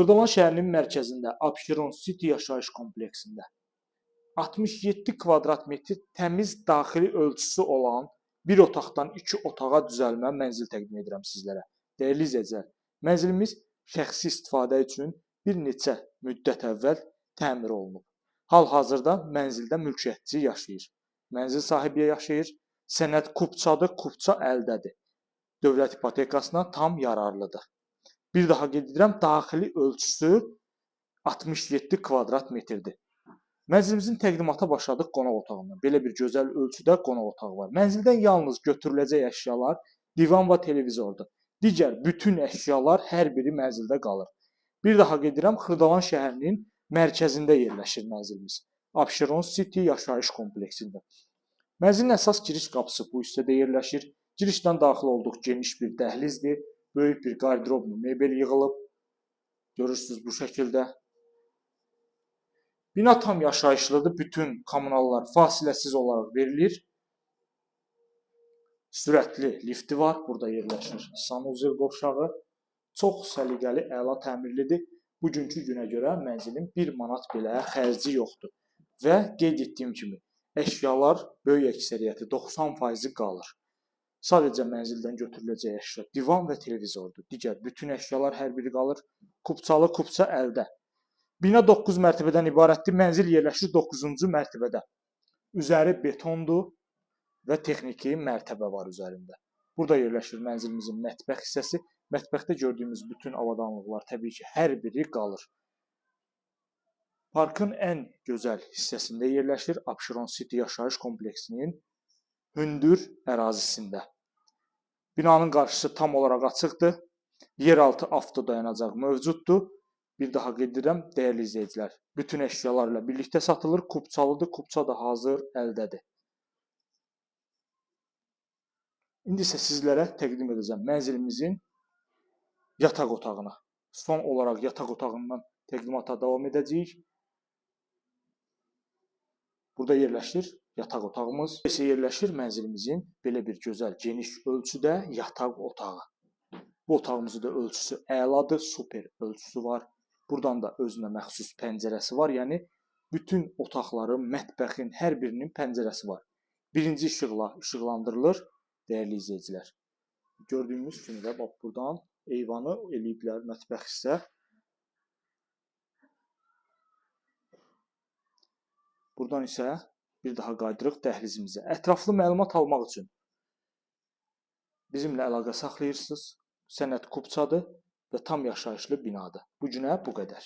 Xırdalan şəhərinin mərkəzində Abşeron City yaşayış kompleksində 67 kvadrat metr təmiz daxili ölçüsü olan bir otaqdan 2 otağa düzəlmə mənzil təqdim edirəm sizlərə. Dəyərli izləyicilər, mənzilimiz şəxsi istifadə üçün bir neçə müddət əvvəl təmir olunub. Hal-hazırda mənzildə mülkiyyətçi yaşayır. Mənzil sahibi yaşayır. Sənəd kupçadır, kupça əldədir. Dövlət ipotekasına tam yararlıdır. Bir daha qeyd edirəm, daxili ölçüsü 67 kvadrat metrdir. Mənzilimizin təqdimata başladıq qonaq otağından. Belə bir gözəl ölçüdə qonaq otağı var. Mənzildən yalnız götürüləcək əşyalar divan və televizordur. Digər bütün əşyalar hər biri mənzildə qalır. Bir daha qeyd edirəm, Xırdalan şəhərinin mərkəzində yerləşir mənzilimiz. Abşeron City yaşayış kompleksində. Mənzilin əsas giriş qapısı bu hissədə yerləşir. Girişdən daxil olduq geniş bir dəhlizdir. Böyük bir qardıroblu mebel yığılıb. Görürsünüz bu şəkildə. Bina tam yaşayışlıdır. Bütün kommunallar fasiləsiz olaraq verilir. Sürətli lifti var. Burada yerləşir sanuzel qovşağı. Çox səliqəli, əla təmirlidir. Bugünkü günə görə mənzilin 1 manat belə xərci yoxdur. Və qeyd etdiyim kimi, əşyalar böyük əksəriyyəti 90% qalır. Sadəcə mənzildən götürüləcək əşya divan və televizordur. Digər bütün əşyalar hər biri qalır. Kupçalı, kupça əldə. Bina 9 mərtəbədən ibarətdir. Mənzil yerləşir 9-cu mərtəbədə. Üzəri betondur və texniki mərtəbə var üzərində. Burada yerləşir mənzilimizin mətbəx hissəsi. Mətbəxdə gördüyümüz bütün avadanlıqlar təbii ki, hər biri qalır. Parkın ən gözəl hissəsində yerləşir. Abşeron City yaşayış kompleksinin hündür ərazisində. Binanın qarşısı tam olaraq açıqdır. Yeraltı avtodayanacaq mövcuddur. Bir daha qeyd edirəm, dəyərli izləyicilər, bütün əşyalarla birlikdə satılır. Kupçalıdır, kupça da hazır əldədir. İndi isə sizlərə təqdim edəcəm mənzilimizin yataq otağını. Son olaraq yataq otağından təqdimata davam edəcəyik. Burada yerləşir yataq otağımız. İsə yerləşir mənzilimizin belə bir gözəl, geniş ölçüdə yataq otağı. Bu otağımızın da ölçüsü əladır, super ölçüsü var. Buradan da özünə məxsus pəncərəsi var. Yəni bütün otaqların, mətbəxin hər birinin pəncərəsi var. Birinci işıqla işıqlandırılır, dəyərli izləyicilər. Gördüyümüz kimi də bax buradan eyvanı eləyiblər, mətbəx hissə. Buradan isə bir daha qaydırıq dəhlizimizə. Ətraflı məlumat almaq üçün bizimlə əlaqə saxlayırsınız. Sənəd kupçadır və tam yaşayışlı binadır. Bu günə bu qədər.